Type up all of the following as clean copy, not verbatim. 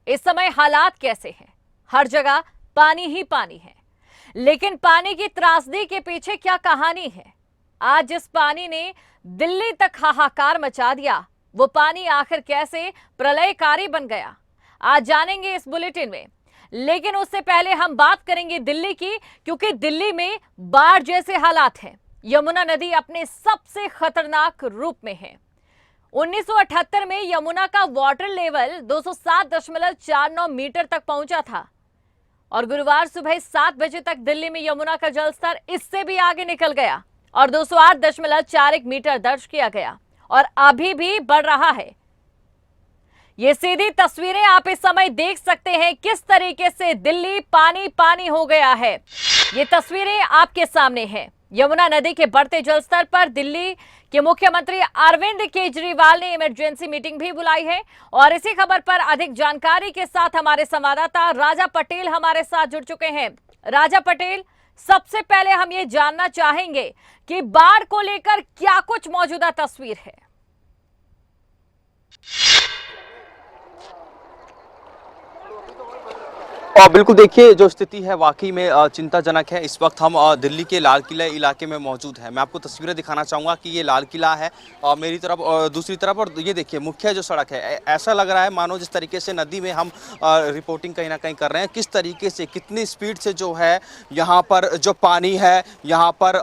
इस समय हालात कैसे हैं? हर जगह पानी ही पानी है, लेकिन पानी की त्रासदी के पीछे क्या कहानी है? आज जिस पानी ने दिल्ली तक हाहाकार मचा दिया, वो पानी आखिर कैसे प्रलयकारी बन गया, आज जानेंगे इस बुलेटिन में। लेकिन उससे पहले हम बात करेंगे दिल्ली की, क्योंकि दिल्ली में बाढ़ जैसे हालात हैं। यमुना नदी अपने सबसे खतरनाक रूप में है। 1978 में यमुना का वाटर लेवल 207.49 मीटर तक पहुंचा था और गुरुवार सुबह 7 बजे तक दिल्ली में यमुना का जलस्तर इससे भी आगे निकल गया और 208.41 मीटर दर्ज किया गया और अभी भी बढ़ रहा है। ये सीधी तस्वीरें आप इस समय देख सकते हैं, किस तरीके से दिल्ली पानी पानी हो गया है। ये तस्वीरें आपके सामने हैं। यमुना नदी के बढ़ते जलस्तर पर दिल्ली के मुख्यमंत्री अरविंद केजरीवाल ने इमरजेंसी मीटिंग भी बुलाई है और इसी खबर पर अधिक जानकारी के साथ हमारे संवाददाता राजा पटेल हमारे साथ जुड़ चुके हैं। राजा पटेल, सबसे पहले हम ये जानना चाहेंगे कि बाढ़ को लेकर क्या कुछ मौजूदा तस्वीर है। बिल्कुल, देखिए जो स्थिति है वाकई में चिंताजनक है। इस वक्त हम दिल्ली के लाल किला इलाके में मौजूद हैं। मैं आपको तस्वीरें दिखाना चाहूँगा कि ये लाल किला है मेरी तरफ और दूसरी तरफ, और ये देखिए मुख्य जो सड़क है, ऐसा लग रहा है मानो जिस तरीके से नदी में हम रिपोर्टिंग कहीं ना कहीं कर रहे हैं। किस तरीके से, कितनी स्पीड से जो है यहाँ पर जो पानी है यहाँ पर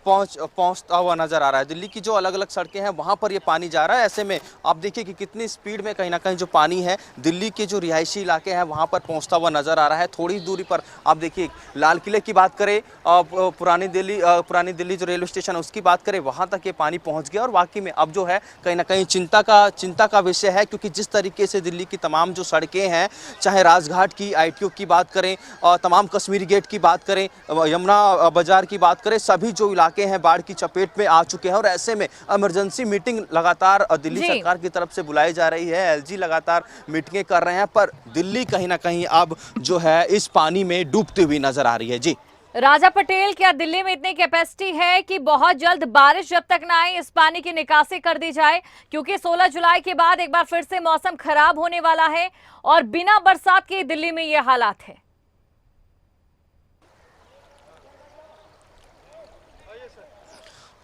पहुंचता हुआ नजर आ रहा है। दिल्ली की जो अलग अलग सड़कें हैं वहां पर ये पानी जा रहा है। ऐसे में आप देखिए कि कितनी स्पीड में कहीं ना कहीं जो पानी है दिल्ली के जो रिहायशी इलाके हैं वहां पर पहुंचता हुआ नजर आ रहा है। थोड़ी दूरी पर आप देखिए लाल किले की बात करें, पुरानी दिल्ली जो रेलवे स्टेशन है उसकी बात करें, वहां तक ये पानी पहुंच गया और वाकई में अब जो है कहीं ना कहीं चिंता का विषय है, क्योंकि जिस तरीके से दिल्ली की तमाम जो सड़कें हैं, चाहे राजघाट की, ITO की बात करें, तमाम कश्मीरी गेट की बात करें, यमुना बाजार की बात करें, सभी जो इलाके हैं बाढ़ की चपेट में आ चुके हैं। और ऐसे में इमरजेंसी मीटिंग लगातार दिल्ली सरकार की तरफ से बुलाई जा रही है। LG लगातार मीटिंगें कर रहे हैं, पर दिल्ली कहीं ना कहीं अब जो है इस पानी में डूबती हुई नजर आ रही है। जी राजा पटेल, क्या दिल्ली में इतनी कैपेसिटी है कि बहुत जल्द बारिश जब तक ना आए इस पानी की निकासी कर दी जाए? क्योंकि 16 जुलाई के बाद एक बार फिर से मौसम खराब होने वाला है और बिना बरसात के दिल्ली में ये हालात है।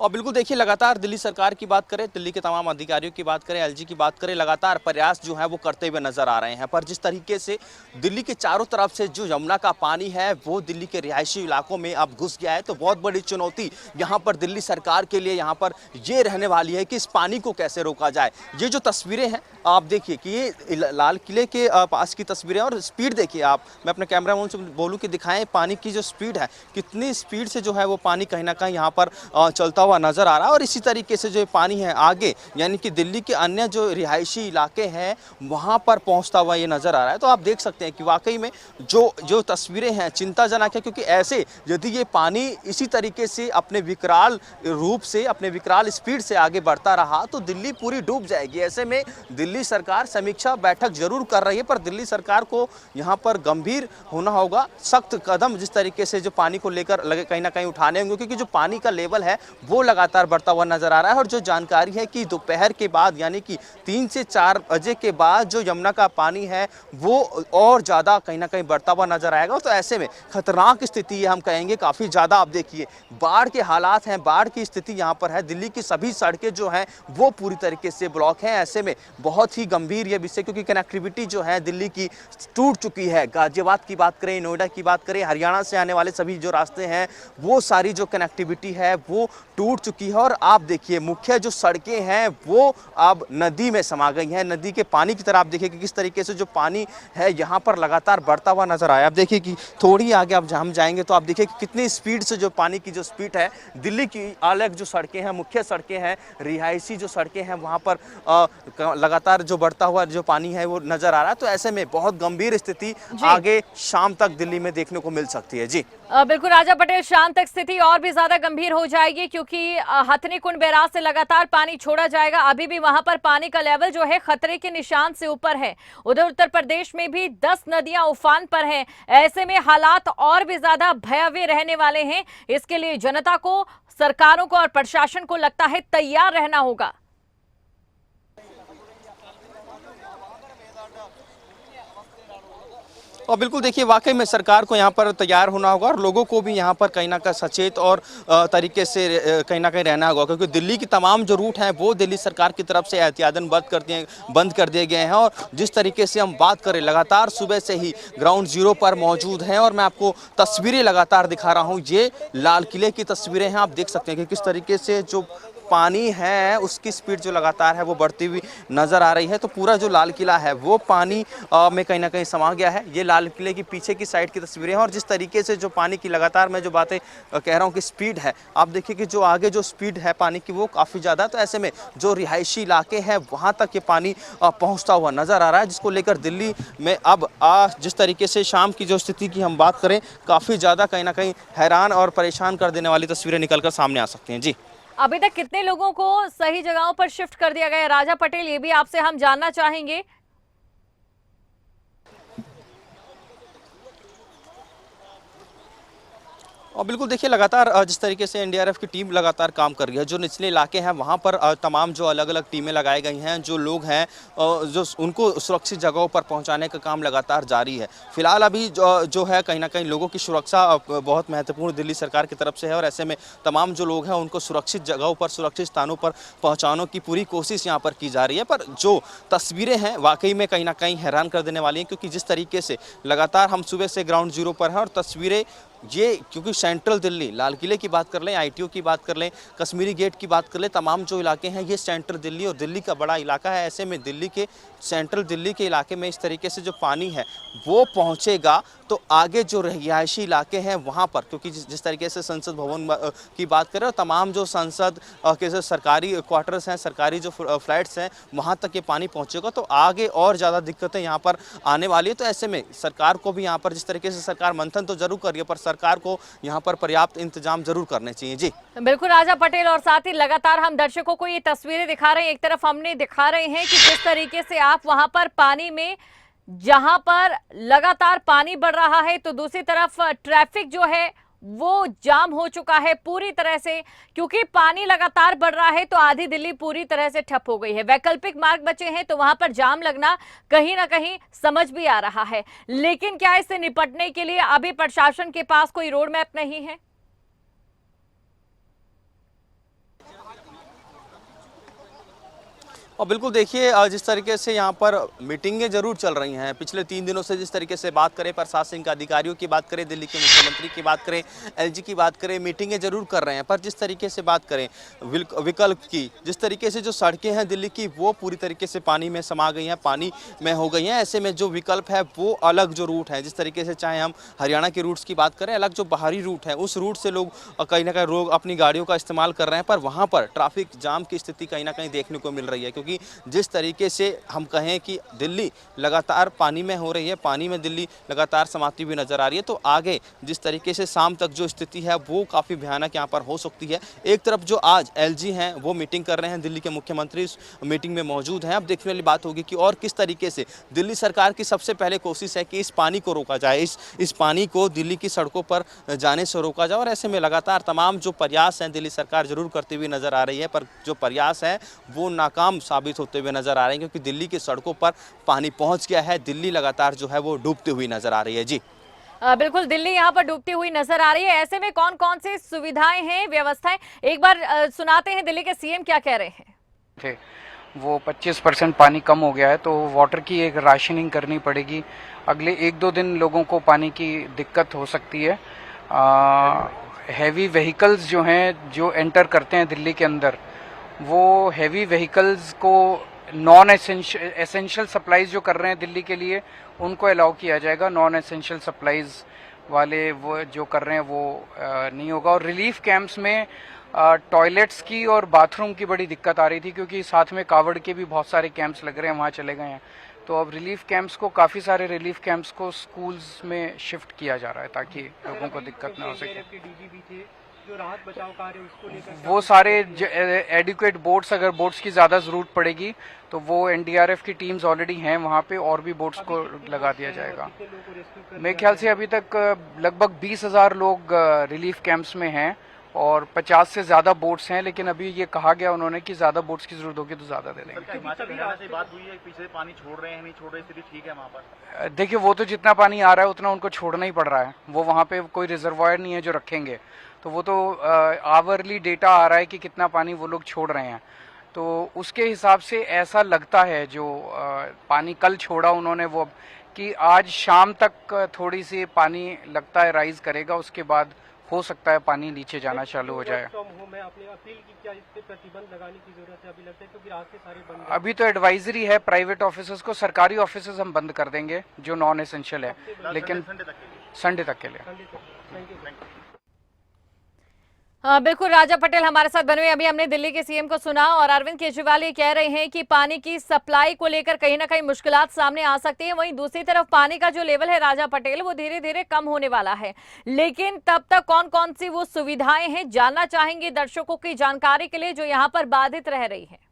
और बिल्कुल देखिए, लगातार दिल्ली सरकार की बात करें, दिल्ली के तमाम अधिकारियों की बात करें, LG की बात करें, लगातार प्रयास जो है वो करते हुए नजर आ रहे हैं। पर जिस तरीके से दिल्ली के चारों तरफ से जो यमुना का पानी है वो दिल्ली के रिहायशी इलाकों में अब घुस गया है, तो बहुत बड़ी चुनौती यहाँ पर दिल्ली सरकार के लिए यहाँ पर ये रहने वाली है कि इस पानी को कैसे रोका जाए। ये जो तस्वीरें हैं आप देखिए कि ये लाल किले के पास की तस्वीरें, और स्पीड देखिए आप, मैं अपने कैमरामैन से बोलूँ कि दिखाएं पानी की जो स्पीड है, कितनी स्पीड से जो है वो पानी कहीं ना कहीं यहाँ पर चलता हुआ नजर आ रहा है। और इसी तरीके से जो पानी है आगे, यानी कि दिल्ली के अन्य जो रिहायशी इलाके हैं वहां पर पहुंचता हुआ ये नजर आ रहा है। तो आप देख सकते हैं कि वाकई में जो तस्वीरें हैं चिंताजनक है, क्योंकि ऐसे यदि ये पानी इसी तरीके से अपने विकराल रूप से, अपने विकराल स्पीड से आगे बढ़ता रहा तो दिल्ली पूरी डूब जाएगी। ऐसे में दिल्ली सरकार समीक्षा बैठक जरूर कर रही है, पर दिल्ली सरकार को यहाँ पर गंभीर होना होगा, सख्त कदम जिस तरीके से जो पानी को लेकर लगे कहीं ना कहीं उठाने होंगे, क्योंकि जो पानी का लेवल है वो लगातार बढ़ता हुआ नजर आ रहा है। और जो जानकारी है कि दोपहर के बाद, यानी कि 3 से 4 बजे के बाद जो यमुना का पानी है वो और ज्यादा कहीं ना कहीं बढ़ता हुआ नजर आएगा। तो ऐसे में खतरनाक स्थिति हम कहेंगे, काफी ज्यादा आप देखिए बाढ़ के हालात हैं, बाढ़ की स्थिति यहाँ पर है। दिल्ली की सभी सड़कें जो हैं वो पूरी तरीके से ब्लॉक हैं। ऐसे में बहुत ही गंभीर यह विषय, क्योंकि कनेक्टिविटी जो है दिल्ली की टूट चुकी है। गाजियाबाद की बात करें, नोएडा की बात करें, हरियाणा से आने वाले सभी जो रास्ते हैं वो सारी जो कनेक्टिविटी है वो टूट चुकी है। और आप देखिए मुख्य जो सड़कें हैं वो अब नदी में समा गई हैं, नदी के पानी की तरह। आप देखिए कि किस तरीके से जो पानी है यहाँ पर लगातार बढ़ता हुआ नजर आया। आप देखिए कि थोड़ी आगे अब हम जाएंगे तो आप देखिए कि कितनी स्पीड से जो पानी की जो स्पीड है, दिल्ली की अलग जो सड़कें हैं, मुख्य सड़कें हैं, रिहायशी जो सड़कें हैं वहाँ पर लगातार जो बढ़ता हुआ जो पानी है वो नजर आ रहा है। तो ऐसे में बहुत गंभीर स्थिति आगे शाम तक दिल्ली में देखने को मिल सकती है। जी बिल्कुल राजा पटेल, शाम तक स्थिति और भी ज्यादा गंभीर हो जाएगी, क्योंकि हथनी कुंड बैराज से लगातार पानी छोड़ा जाएगा। अभी भी वहां पर पानी का लेवल जो है खतरे के निशान से ऊपर है। उधर उत्तर प्रदेश में भी 10 नदियां उफान पर हैं। ऐसे में हालात और भी ज्यादा भयावह रहने वाले हैं। इसके लिए जनता को, सरकारों को और प्रशासन को लगता है तैयार रहना होगा। और बिल्कुल देखिए, वाकई में सरकार को यहाँ पर तैयार होना होगा और लोगों को भी यहाँ पर कहीं ना कहीं सचेत और तरीके से कहीं ना कहीं रहना होगा, क्योंकि दिल्ली की तमाम जो रूट हैं वो दिल्ली सरकार की तरफ से एहतियातन बंद कर दिए गए हैं। और जिस तरीके से हम बात करें, लगातार सुबह से ही ग्राउंड जीरो पर मौजूद हैं और मैं आपको तस्वीरें लगातार दिखा रहा हूँ। ये लाल किले की तस्वीरें हैं, आप देख सकते हैं कि किस तरीके से जो पानी है उसकी स्पीड जो लगातार है वो बढ़ती हुई नज़र आ रही है। तो पूरा जो लाल किला है वो पानी में कहीं ना कहीं समा गया है। ये लाल किले की पीछे की साइड की तस्वीरें हैं और जिस तरीके से जो पानी की लगातार मैं जो बातें कह रहा हूँ कि स्पीड है, आप देखिए कि जो आगे जो स्पीड है पानी की वो काफ़ी ज़्यादा है। तो ऐसे में जो रिहायशी इलाके हैं वहाँ तक ये पानी पहुँचता हुआ नज़र आ रहा है, जिसको लेकर दिल्ली में अब जिस तरीके से शाम की जो स्थिति की हम बात करें, काफ़ी ज़्यादा कहीं ना कहीं हैरान और परेशान कर देने वाली तस्वीरें निकल कर सामने आ सकती हैं। जी, अभी तक कितने लोगों को सही जगहों पर शिफ्ट कर दिया गया है? राजा पटेल, ये भी आपसे हम जानना चाहेंगे। और बिल्कुल देखिए, लगातार जिस तरीके से एनडीआरएफ की टीम लगातार काम कर रही है, जो निचले इलाके हैं वहाँ पर तमाम जो अलग अलग टीमें लगाई गई हैं, जो लोग हैं जो उनको सुरक्षित जगहों पर पहुँचाने का काम लगातार जारी है। फिलहाल अभी जो है कहीं ना कहीं लोगों की सुरक्षा बहुत महत्वपूर्ण दिल्ली सरकार की तरफ से है और ऐसे में तमाम जो लोग हैं उनको सुरक्षित जगहों पर, सुरक्षित स्थानों पर पहुँचाने की पूरी कोशिश यहाँ पर की जा रही है। पर जो तस्वीरें हैं वाकई में कहीं ना कहीं हैरान कर देने वाली हैं, क्योंकि जिस तरीके से लगातार हम सुबह से ग्राउंड जीरो पर हैं और तस्वीरें ये, क्योंकि सेंट्रल दिल्ली, लाल किले की बात कर लें, आईटीओ की बात कर लें, कश्मीरी गेट की बात कर लें, तमाम जो इलाके हैं ये सेंट्रल दिल्ली और दिल्ली का बड़ा इलाका है। ऐसे में दिल्ली के सेंट्रल दिल्ली के इलाके में इस तरीके से जो पानी है वो पहुंचेगा तो आगे जो रिहायशी इलाके हैं वहाँ पर, क्योंकि जिस तरीके से संसद भवन की बात करें और तमाम जो संसद के जो सरकारी क्वार्टर्स हैं, सरकारी जो फ्लैट्स हैं, वहाँ तक ये पानी पहुँचेगा तो आगे और ज़्यादा दिक्कतें यहाँ पर आने वाली है। तो ऐसे में सरकार को भी यहाँ पर, जिस तरीके से सरकार मंथन तो जरूर कर रही है, पर सरकार को यहाँ पर पर्याप्त इंतजाम जरूर करने चाहिए। जी बिल्कुल राजा पटेल, और साथ ही लगातार हम दर्शकों को ये तस्वीरें दिखा रहे हैं। एक तरफ हमने दिखा रहे हैं कि किस तरीके से आप वहां पर पानी में, जहां पर लगातार पानी बढ़ रहा है, तो दूसरी तरफ ट्रैफिक जो है वो जाम हो चुका है पूरी तरह से, क्योंकि पानी लगातार बढ़ रहा है। तो आधी दिल्ली पूरी तरह से ठप हो गई है। वैकल्पिक मार्ग बचे हैं तो वहां पर जाम लगना कहीं ना कहीं समझ भी आ रहा है। लेकिन क्या इससे निपटने के लिए अभी प्रशासन के पास कोई रोड मैप नहीं है? और बिल्कुल देखिए, जिस तरीके से यहाँ पर मीटिंगें जरूर चल रही हैं पिछले 3 दिनों से, जिस तरीके से बात करें प्रशासनिक अधिकारियों की बात करें, दिल्ली के मुख्यमंत्री की बात करें, एलजी की बात करें, मीटिंगें जरूर कर रहे हैं। पर जिस तरीके से बात करें विकल्प की, जिस तरीके से जो सड़कें हैं दिल्ली की वो पूरी तरीके से पानी में समा गई हैं, पानी में हो गई हैं। ऐसे में जो विकल्प है वो अलग जो रूट है, जिस तरीके से चाहे हम हरियाणा के रूट्स की बात करें, अलग जो बाहरी रूट है उस रूट से लोग कहीं ना कहीं लोग अपनी गाड़ियों का इस्तेमाल कर रहे हैं। पर वहाँ पर ट्रैफिक जाम की स्थिति कहीं ना कहीं देखने को मिल रही है, क्योंकि जिस तरीके से हम कहें कि दिल्ली लगातार पानी में हो रही है, पानी में दिल्ली लगातार समाती हुई नजर आ रही है, तो आगे जिस तरीके से शाम तक जो स्थिति है वो काफ़ी भयानक यहाँ पर हो सकती है। एक तरफ जो आज एलजी हैं वो मीटिंग कर रहे हैं, दिल्ली के मुख्यमंत्री इस मीटिंग में मौजूद हैं। अब देखने वाली बात होगी कि और किस तरीके से दिल्ली सरकार की सबसे पहले कोशिश है कि इस पानी को रोका जाए, इस पानी को दिल्ली की सड़कों पर जाने से रोका जाए। और ऐसे में लगातार तमाम जो प्रयास हैं दिल्ली सरकार जरूर करती हुई नजर आ रही है, पर जो प्रयास हैं वो नाकाम साबित होते हुए नजर आ रहे हैं, क्योंकि दिल्ली की सड़कों पर पानी पहुंच गया है। दिल्ली लगातार जो है वो डूबती हुई नजर आ रही है। जी बिल्कुल, दिल्ली यहाँ पर डूबती हुई नजर आ रही है। ऐसे में कौन कौन सी सुविधाएं हैं, व्यवस्थाएं, एक बार सुनाते हैं दिल्ली के सीएम क्या कह रहे हैं। वो 25% पानी कम हो गया है, तो वाटर की एक राशनिंग करनी पड़ेगी। अगले 1-2 दिन लोगों को पानी की दिक्कत हो सकती है। हैवी व्हीकल्स जो हैं, जो एंटर करते हैं दिल्ली के अंदर, वो हैवी व्हीकल्स को नॉन एसेंशियल सप्लाईज जो कर रहे हैं दिल्ली के लिए, उनको अलाउ किया जाएगा। नॉन एसेंशियल सप्लाईज वाले वो जो कर रहे हैं वो नहीं होगा। और रिलीफ कैंप्स में टॉयलेट्स की और बाथरूम की बड़ी दिक्कत आ रही थी, क्योंकि साथ में कावड़ के भी बहुत सारे कैंप्स लग रहे हैं, वहाँ चले गए हैं। तो अब रिलीफ कैंप्स को, काफ़ी सारे रिलीफ कैंप्स को स्कूल्स में शिफ्ट किया जा रहा है ताकि लोगों को दिक्कत ना हो सके। जो राहत बचाव कार्य उसको लेकर वो सारे एडिक्वेट बोट्स, अगर बोट्स की ज़्यादा ज़रूरत पड़ेगी तो वो एनडीआरएफ की टीम्स ऑलरेडी हैं वहाँ पे, और भी बोट्स को लगा दिया जाएगा। मेरे ख्याल से अभी तक लगभग 20,000 लोग रिलीफ कैंप्स में हैं और 50 से ज़्यादा बोट्स हैं, लेकिन अभी ये कहा गया उन्होंने कि ज़्यादा बोट्स की ज़रूरत होगी तो ज़्यादा दे देंगे। हिमाचल हरियाणा से बात हुई है, पीछे पानी छोड़ रहे हैं नहीं छोड़ रहे, स्थिति ठीक है वहाँ पर? देखिए, वो तो जितना पानी आ रहा है उतना उनको छोड़ना ही पड़ रहा है। वो वहाँ पे कोई रिजर्वायर नहीं है जो रखेंगे, तो वो तो आवरली डेटा आ रहा है कि कितना पानी वो लोग छोड़ रहे हैं। तो उसके हिसाब से ऐसा लगता है जो पानी कल छोड़ा उन्होंने वो, कि आज शाम तक थोड़ी सी पानी लगता है राइज करेगा, उसके बाद हो सकता है पानी नीचे जाना चालू हो जाए। मैं अपनी अपील की, क्या इस पे प्रतिबंध लगाने की जरूरत है? अभी लगता है क्योंकि रास्ते सारे बंद हैं। अभी तो एडवाइजरी है प्राइवेट ऑफिसर्स को, सरकारी ऑफिसर्स हम बंद कर देंगे जो नॉन एसेंशियल है, लेकिन संडे तक के लिए। Thank you. हाँ बिल्कुल, राजा पटेल हमारे साथ बने हुए। अभी हमने दिल्ली के सीएम को सुना और अरविंद केजरीवाल ये कह रहे हैं कि पानी की सप्लाई को लेकर कहीं ना कहीं मुश्किलात सामने आ सकती है। वहीं दूसरी तरफ पानी का जो लेवल है राजा पटेल, वो धीरे धीरे कम होने वाला है। लेकिन तब तक कौन कौन सी वो सुविधाएं हैं जानना चाहेंगे दर्शकों की जानकारी के लिए जो यहाँ पर बाधित रह रही है।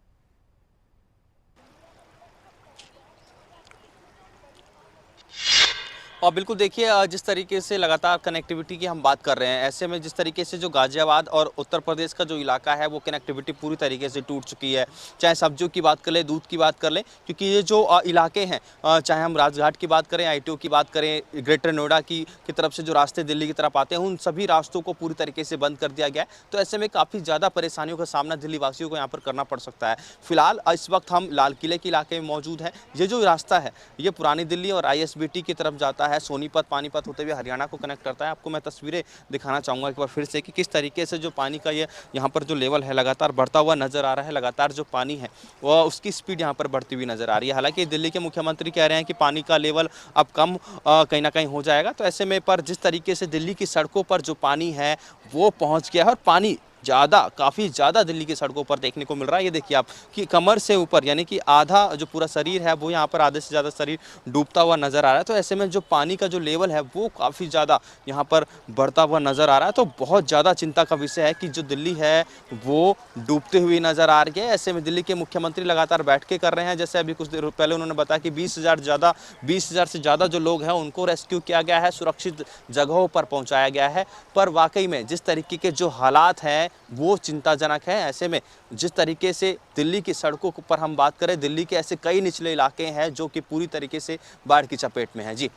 और बिल्कुल देखिए, जिस तरीके से लगातार कनेक्टिविटी की हम बात कर रहे हैं, ऐसे में जिस तरीके से जो गाजियाबाद और उत्तर प्रदेश का जो इलाका है वो कनेक्टिविटी पूरी तरीके से टूट चुकी है। चाहे सब्जियों की बात कर लें, दूध की बात कर लें, क्योंकि ये जो इलाके हैं, चाहे हम राजघाट की बात करें, ITO की बात करें, ग्रेटर नोएडा की तरफ से जो रास्ते दिल्ली की तरफ आते हैं, उन सभी रास्तों को पूरी तरीके से बंद कर दिया गया है। तो ऐसे में काफ़ी ज़्यादा परेशानियों का सामना दिल्ली वासियों को यहाँ पर करना पड़ सकता है। फिलहाल इस वक्त हम लाल किले के इलाके में मौजूद हैं। ये जो रास्ता है ये पुरानी दिल्ली और ISBT की तरफ जाता है, सोनीपत पानीपत होते हुए हरियाणा को कनेक्ट करता है। आपको मैं तस्वीरें दिखाना चाहूँगा एक बार फिर से कि किस तरीके से जो पानी का ये यहाँ पर जो लेवल है लगातार बढ़ता हुआ नजर आ रहा है। लगातार जो पानी है वो उसकी स्पीड यहाँ पर बढ़ती हुई नजर आ रही है। हालांकि दिल्ली के मुख्यमंत्री कह रहे हैं कि पानी का लेवल अब कम कहीं ना कहीं हो जाएगा। तो ऐसे में पर जिस तरीके से दिल्ली की सड़कों पर जो पानी है वो पहुँच गया है और पानी काफ़ी ज़्यादा दिल्ली की सड़कों पर देखने को मिल रहा है। ये देखिए आप कि कमर से ऊपर यानी कि आधा जो पूरा शरीर है वो यहाँ पर आधे से ज़्यादा शरीर डूबता हुआ नज़र आ रहा है। तो ऐसे में जो पानी का जो लेवल है वो काफ़ी ज़्यादा यहाँ पर बढ़ता हुआ नज़र आ रहा है। तो बहुत ज़्यादा चिंता का विषय है कि जो दिल्ली है वो डूबते हुए नज़र आ रही है। ऐसे में दिल्ली के मुख्यमंत्री लगातार बैठकें कर रहे हैं। जैसे अभी कुछ देर पहले उन्होंने बताया कि 20,000 से ज़्यादा जो लोग हैं उनको रेस्क्यू किया गया है, सुरक्षित जगहों पर पहुँचाया गया है। पर वाकई में जिस तरीके के जो हालात हैं वो चिंताजनक है। ऐसे में जिस तरीके से दिल्ली की सड़कों पर हम बात करें, दिल्ली के ऐसे कई निचले इलाके हैं जो कि पूरी तरीके से बाढ़ की चपेट में हैं। जी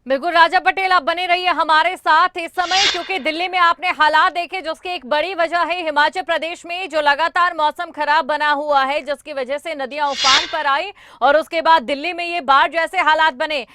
बिल्कुल राजा पटेल, आप बने रहिए हमारे साथ इस समय, क्योंकि दिल्ली में आपने हालात देखे जिसकी एक बड़ी वजह है हिमाचल प्रदेश में जो लगातार मौसम खराब बना हुआ है, जिसकी वजह से नदियां उफान पर आई और उसके बाद दिल्ली में ये बाढ़ जैसे हालात बने।